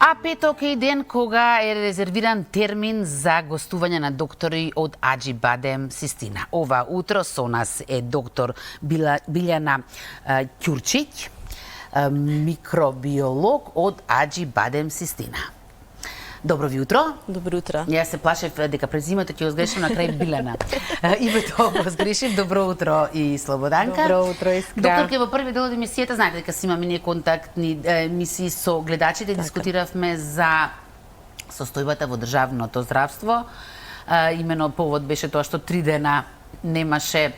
А петок е ден кога е резервиран термин за гостување на доктори од Аџибадем Систина. Ова утро со нас е доктор Билјана Ќурчиќ, микробиолог од Аџибадем Систина. Добро ви утро. Добро утро. Јас се плашев дека презимето ќе го сгрешам на крај Билјана. Името го сгрешив. Добро утро и Слободанка. Добро утро, Искра. Докторке, во први дел од емисијата, знаете дека си имаме ние контактни емисии со гледачите, дискутиравме за состојбата во државното здравство. Имено повод беше тоа што 3 дена немаше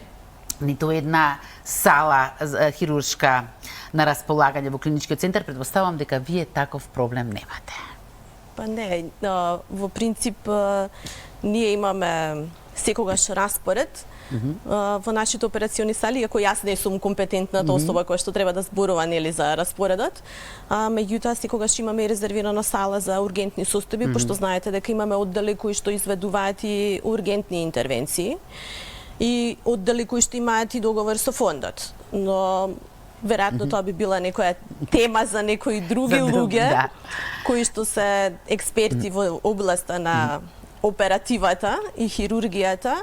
ниту една сала хируршка на располагање во клиничкиот центар. Предпоставам дека вие таков проблем немате. Па не, во принцип ние имаме секогаш распоред во нашите операциони сали, иако јас не сум компетентната особа која што треба да зборува нели за распоредот. Меѓутоа секогаш имаме и резервирана сала за ургентни состојби, пошто знаете дека имаме оддели кои што изведуваат и ургентни интервенции и оддели кои што имаат и договор со фондот. Но веројатно тоа би била некоја тема за некои други луѓе кои што се експерти во областа на оперативата и хирургијата.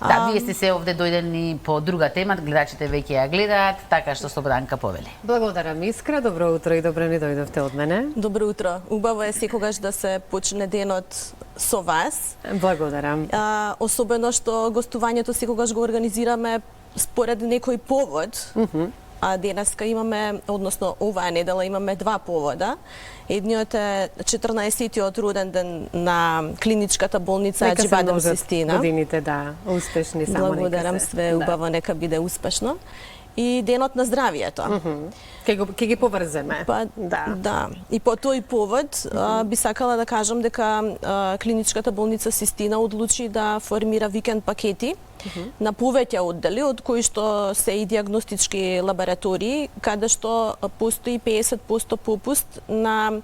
Да, вие сте се овде дојдени по друга тема, гледачите веќе ја гледаат, така што Слободанка повели. Благодарам, Искра, добро утро и добро ни дојдовте од мене. Добро утро. Убаво е секогаш да се почне денот со вас. Благодарам. Особено што гостувањето секогаш го организираме според некој повод. А денеска имаме, односно оваа недела имаме 2 повода. Едниот е 14-тиот роден ден на клиничката болница Аџибадем Систина. Годините, да, успешни само. Благодарам, све убаво, нека биде успешно. И денот на здравието. Ќе ги поврземе. Па, да. И по тој повод би сакала да кажам дека клиничката болница Систина одлучи да формира викенд пакети на повеќе оддели, од кои што се и диагностички лаборатории, каде што постои 50% попуст на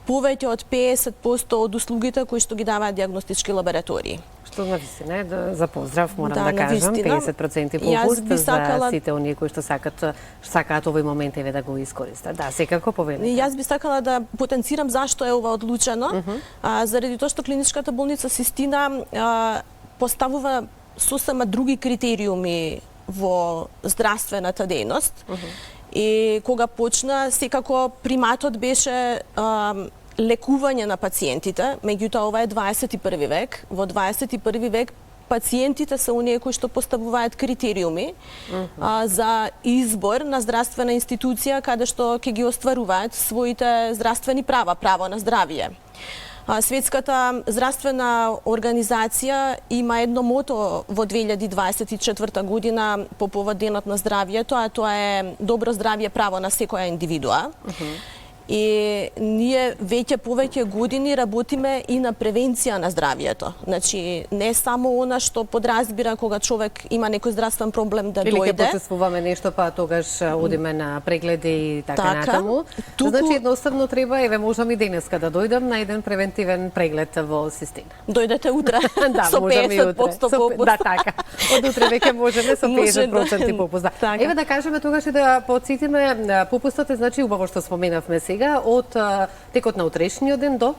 повеќе од 50% од услугите кои што ги даваат диагностички лаборатории. Што навистина е за поздрав, морам да кажам, 50% попуст за сите оние кои што сакаат овој момент еве да го искористат. Да, секако повелете. Јас би сакала да потенцирам зашто е ова одлучено, заради тоа што клиничката болница Систина поставува сосема други критериуми во здравствената дејност. И кога почна, секако приматот беше лекување на пациентите, меѓутоа ова е 21 век. Во 21 век пациентите се оние кои што поставуваат критериуми за избор на здравствена институција каде што ќе ги остваруваат своите здравствени права, право на здравје. Светската здравствена организација има едно мото во 2024 година по повод денот на здравјето, а тоа е добро здравје право на секоја индивидуа. И ние веќе повеќе години работиме и на превенција на здравјето. Значи, не само она што подразбира кога човек има некој здравствен проблем да дојде. Или ќе почувствуваме нешто, па тогаш одиме на прегледи и така натаму. Значи, едноставно треба, еве можам и денеска да дојдам на еден превентивен преглед во Систина. Дојдете утре со 50% попуст. Да, така. Од утре веќе можеме со 50% попуст. Еве да кажеме тогаш и да потсетиме попустот е, значи убаво што споменавме сега, од текот на утрешниот ден до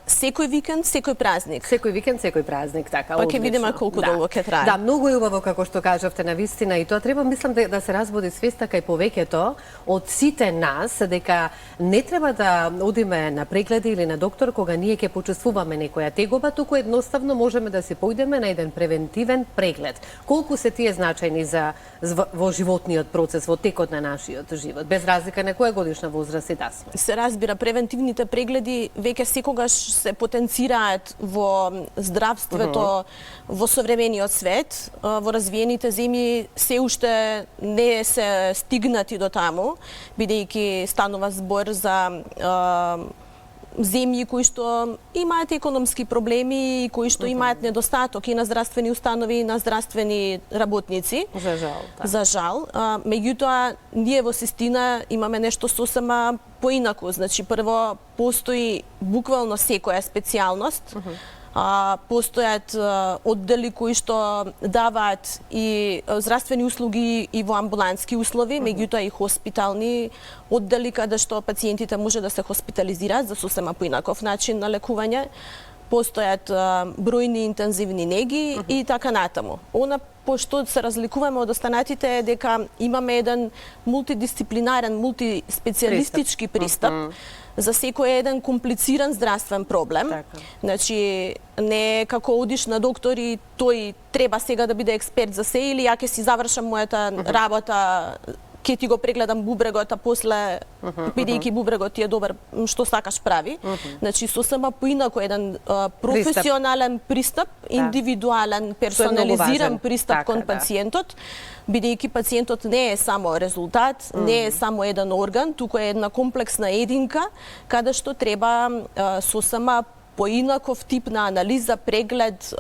секој викенд, секој празник. Секој викенд, секој празник, така. Па ќе видиме колку долго ќе трае. Да, многу е убаво како што кажавте навистина и тоа треба мислам да се разбуди свеста кај повеќето од сите нас дека не треба да одиме на прегледи или на доктор кога ние ќе почувствуваме некоја тегоба, туку едноставно можеме да се појдеме на еден превентивен преглед. Колку се тие значајни во животниот процес, во текот на нашиот живот, без разлика на која годишна возраст да сме. Се разбира, превентивните прегледи веќе секогаш се потенцираат во здравството во современиот свет. Во развиените земји се уште не се стигнати до таму, бидејќи станува збор за земји кои што имаат економски проблеми и кои што имаат недостаток и на здравствени установи и на здравствени работници. За жал. Да. За жал. Меѓутоа, ние во Систина имаме нешто сосема поинаку. Значи, прво, постои буквално секоја специјалност Постојат оддели кои што даваат и здравствени услуги и во амбулантски услови, меѓутоа и хоспитални оддели каде што пациентите може да се хоспитализираат за сосема поинаков начин на лекување. Постојат бројни интензивни неги и така натаму. Она пошто се разликуваме од останатите е дека имаме еден мултидисциплинарен, мултиспецијалистички пристап за секој еден комплициран здравствен проблем. Така. Значи, не е како одиш на доктор и тој треба сега да биде експерт за се или ја ќе си завршам мојата работа, ќе ти го прегледам бубрегот, а после, бидејќи бубрегот ти е добар, што сакаш прави. Значи, сосема поинако еден професионален пристап, индивидуален, персонализиран пристап кон пациентот, бидејќи пациентот не е само резултат, не е само еден орган, туку е една комплексна единка, каде што треба сосема поинаков тип на анализа, преглед,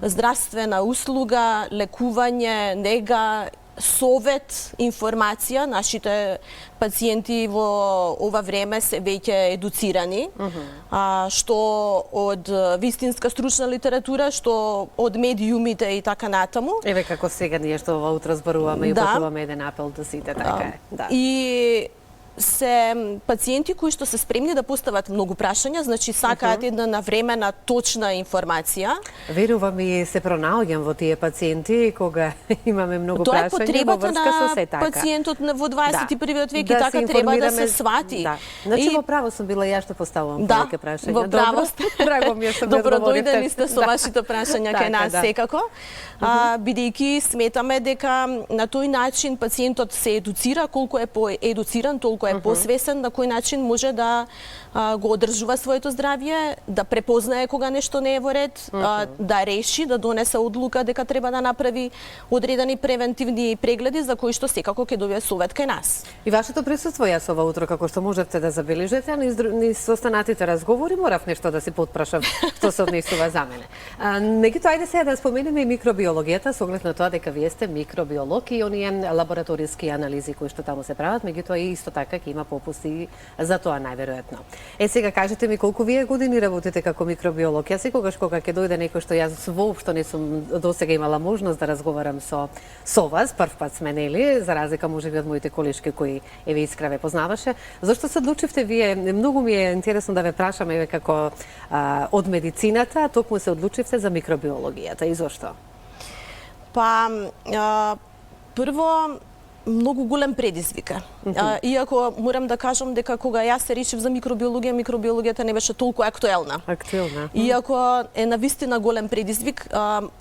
здравствена услуга, лекување, нега, совет, информација. Нашите пациенти во ова време се веќе едуцирани, што од вистинска стручна литература, што од медиумите и така натаму. Еве како сега ние што ова утро зборуваме и упатуваме еден апел до сите, така е. Да. И се пациенти кои што се спремни да постават многу прашања, значи сакаат една навремена, точна информација. Верувам и се пронаоѓам во тие пациенти кога имаме многу прашања. Тоа е потребата на пациентот во 21 век и така треба да се свати. Да. Значи во право сум била ја што поставувам повеќе прашања. Во право сте. Драго ми е што Добро дојдени сте со вашите прашања кај нас секако. Бидејќи сметаме дека на тој начин пациентот се едуцира, колку е поедуциран, толку е посвесен на кој начин може да го одржува своето здравје, да препознае кога нешто не е во ред, да реши, да донесе одлука дека треба да направи одредени превентивни прегледи за кои што секако ќе добие совет кај нас. И вашето присуство јас ова утро, како што можете да забележите, а низ останатите разговори морав нешто да се потпрашам што се однесува за мене. Меѓутоа, ајде сега да споменеме и микробиологијата, со оглед на тоа дека вие сте микробиолог и оние лабораториски анализи кои што таму се прават, меѓутоа и исто така ќе има попусти за тоа најверојатно. Сега кажете ми колку вие години работите како микробиолог. Јас секогаш кога ќе дојде некој што јас воопшто не сум досега имала можност да разговарам со вас, прв пат сме, нели, за разлика можеби од моите колешки кои еве Искра ве познаваше. Зошто се одлучивте вие? Многу ми е интересно да ве прашам еве како од медицината, токму се одлучивте за микробиологијата и зошто? Па прво многу голем предизвик. Иако морам да кажам дека кога јас се решив за микробиологијата не беше толку актуелна. Иако е навистина голем предизвик,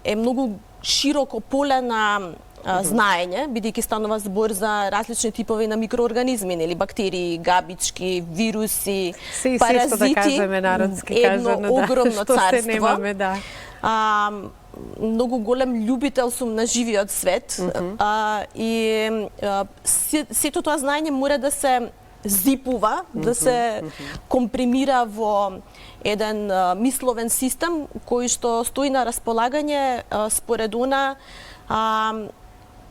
е многу широко поле на знаење, бидејќи станува збор за различни типови на микроорганизми, нели, бактерии, габички, вируси, паразити. Се што да кажеме народски кажано, огромно царство. Што се немаме, да. Многу голем љубител сум на живиот свет и сето тоа знаење мора да се зипува, да се компримира во еден мисловен систем кој што стои на располагање според она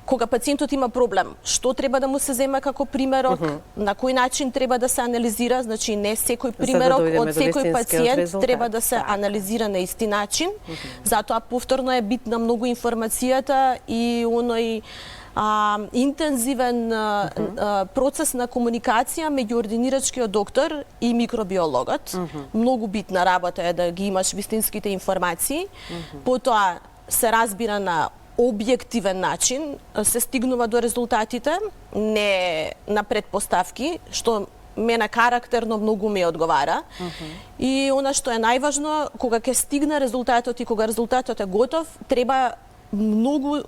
кога пациентот има проблем, што треба да му се зема како примерок, на кој начин треба да се анализира, значи не секој примерок од секој пациент треба да се анализира на исти начин. Затоа повторно е битна многу информацијата и оној интензивен процес на комуникација меѓу ординирачкиот доктор и микробиологот. Многу битна работа е да ги имаш вистинските информации. Потоа се разбира на објективен начин, се стигнува до резултатите, не на предпоставки, што мене карактерно многу ми одговара. И она што е најважно, кога ќе стигне резултатот и кога резултатот е готов, треба многу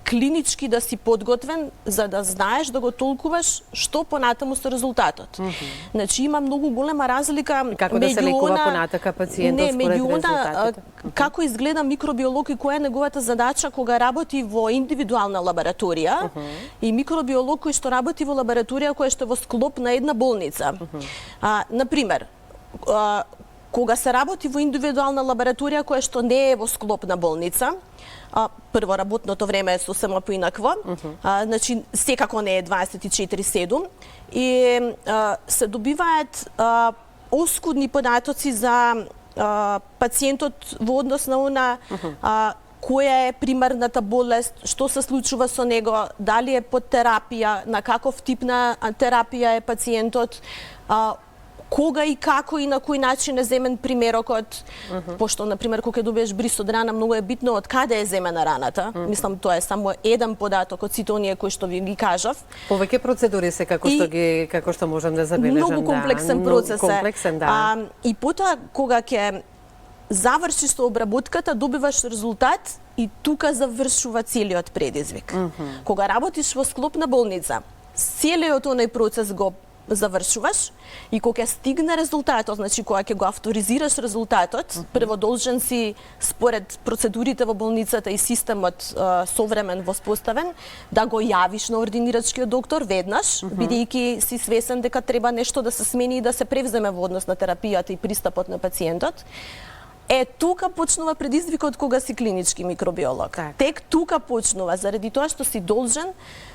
клинички да си подготвен за да знаеш да го толкуваш што понатаму со резултатот. Значи има многу голема разлика како да се лекува понатака пациентот според резултатите. Како изгледа микробиолог и која е неговата задача кога работи во индивидуална лабораторија и микробиолог кој што работи во лабораторија која што е во склоп на една болница. Например, кога се работи во индивидуална лабораторија која што не е во склоп на болница, прво работното време е сосема поинакво, значи секако не е 24/7 и се добиваат оскудни податоци за пациентот во однос на она која е примарната болест, што се случува со него, дали е под терапија, на каков тип на терапија е пациентот, кога и како и на кој начин е земен примерокот, пошто, например, кога ќе добиеш бриз од рана, многу е битно од каде е земена раната. Мислам, тоа е само еден податок од сите оние кои што ви ги кажав. Повеќе процедури се како што можам да забележам. Многу комплексен процес е. Комплексен, да. И потоа, кога ќе завршиш со обработката, добиваш резултат и тука завршува целиот предизвик. Кога работиш во склоп на болница, целиот оној процес го завршуваш и кога ќе стигне резултатот, значи кога ќе го авторизираш резултатот, прво должен си според процедурите во болницата и системот современ воспоставен да го јавиш на ординирачкиот доктор веднаш, бидејќи си свесен дека треба нешто да се смени и да се превземе во однос на терапијата и пристапот на пациентот. Тука почнува предизвикот кога си клинички микробиолог. Так. Тек тука почнува, заради тоа што си должен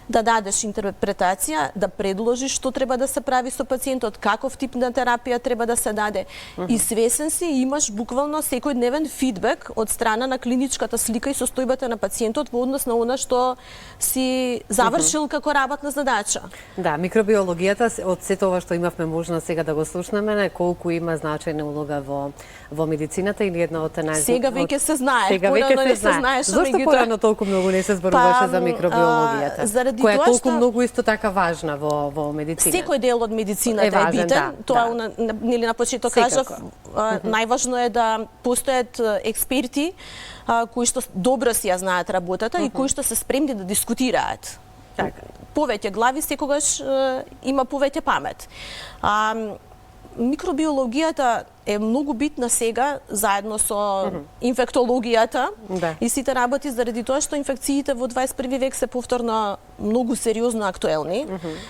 да дадеш интерпретација, да предложиш што треба да се прави со пациентот, каков тип на терапија треба да се даде. И свесен си, имаш буквално секојдневен фидбек од страна на клиничката слика и состојбата на пациентот во однос на она што си завршил како работна задача. Да, микробиологијата, од сето ова што имавме можност сега да го слушнеме, колку има значајна улога во медицината или една од Сега веќе се знае, Сега порано веќе не се се знае. знаеше, Зошто порано толку многу не се зборуваше за микробиологијата? Заради која е тоа толку што многу исто така важна во медицината. секој дел од медицината Е важен, е битен. да, Тоа да. нели на почеток Секако. кажав, најважно е да постојат експерти кои што добро си ја знаат работата и кои што се спремни да дискутираат. Така. Повеќе глави секогаш има повеќе памет. Микробиологијата е многу битна сега, заедно со инфектологијата Да. и сите работи, заради тоа што инфекциите во 21 век се повторно многу сериозно актуелни,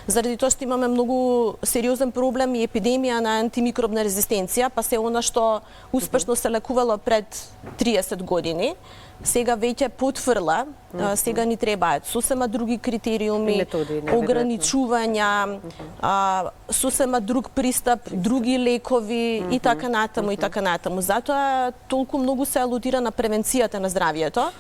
заради тоа што имаме многу сериозен проблем и епидемија на антимикробна резистенција, па се она што успешно се лекувало пред 30 години, сега веќе потврла, сега ни требаат сосема други критериуми, Методи, неверојатно. ограничувања, сосема друг пристап, други лекови и така натаму и така натаму. Затоа толку многу се алудира на превенцијата на здравието,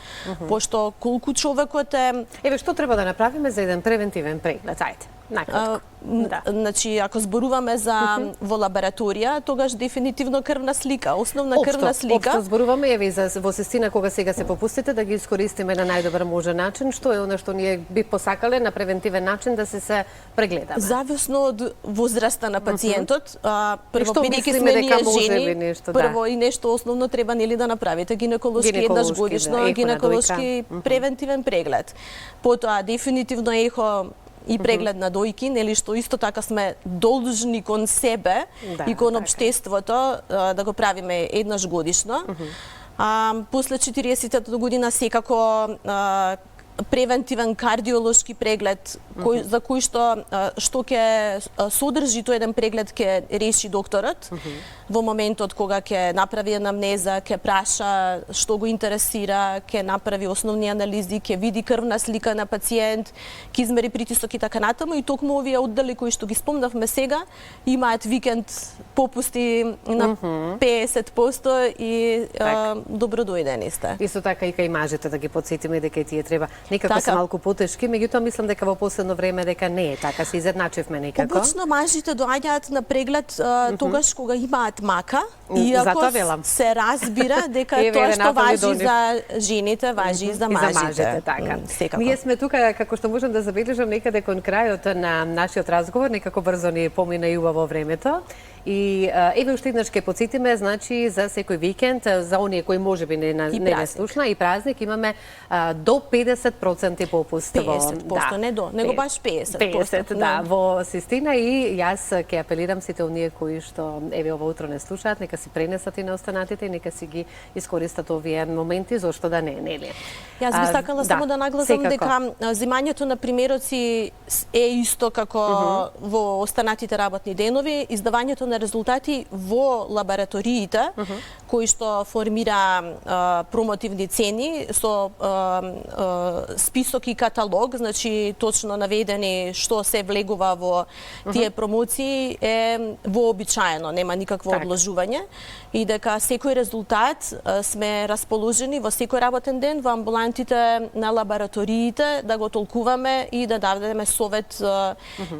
пошто колку човекот е Еве, што треба да направиме за еден превентивен преглед? Ајде, накратко. Да. Значи, ако зборуваме за во лабораторија, тогаш дефинитивно крвна слика, основна крвна слика. Општо зборуваме, еве, за во сестина кога сега се попустите да ги искористиме на најдобар можен начин, што е она што ние би посакале на превентивен начин да се прегледаме? Зависно од возраста на пациентот, прво што бидејќи мислиме сме дека ние може жени, би нешто, да. прво и нешто основно треба нели да направите гинеколошки еднаш Гинеколошки, годишно, да, ехо на гинеколошки дојка. превентивен преглед. Потоа дефинитивно ехо и преглед на дојки, нели што исто така сме должни кон себе Да, и кон така. општеството да го правиме еднаш годишно. После 40-та година секако превентивен кардиолошки преглед за кој што ќе содржи тој еден преглед ќе реши докторот во моментот кога ќе направи анамнеза, ќе праша што го интересира, ќе направи основни анализи, ќе види крвна слика на пациент, ќе измери притисок и така натаму и токму овие оддели кои што ги спомнавме сега имаат викенд попусти на 50% и добро дојдени сте. Исто така и кај мажите да ги подсетиме дека и тие треба некако Така. се малку потешки, меѓутоа мислам дека во последно време дека не е така, се изедначивме некако. Обично мажите доаѓаат на преглед тогаш кога имаат мака, Затоа иако велам. се разбира дека Еве, тоа што Рената важи Видонив. за жените, важи и за И мажите. за мажите, така. Секако. Ние сме тука, како што можам да забележам, некаде кон крајот на нашиот разговор, некако брзо ни помина и убаво времето. И еве уште еднаш ќе подсетиме, значи за секој викенд, за оние кои можеби не слушна и празник имаме до 50% попуст 50%, не до, него баш 50%. 50, да, во Систина и јас ќе апелирам сите оние кои што еве ова утро не слушаат, нека си пренесат и на останатите и нека си ги искористат овие моменти, зошто да не, нели? Јас би сакала само да нагласам секако. дека земањето на примероци е исто како во останатите работни денови, издавањето на на резултати во лабораториите, кои што формира промотивни цени со список и каталог, значи точно наведени што се влегува во тие промоции, е вообичаено, нема никакво одложување и дека секој резултат сме расположени во секој работен ден во амбулантите на лабораториите да го толкуваме и да дадеме совет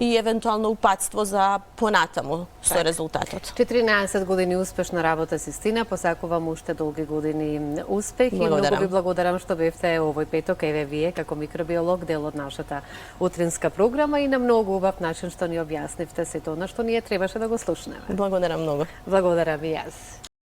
и евентуално упатство за понатаму со резултатот. 14 години успешна работа, Систина. Посакувам уште долги години успех и многу ви благодарам што бевте овој петок, еве вие како микробиолог дел од нашата утринска програма и на многу убав начин што ни објаснивте сето она што ние требаше да го слушнеме. Благодарам многу. Благодарам и јас.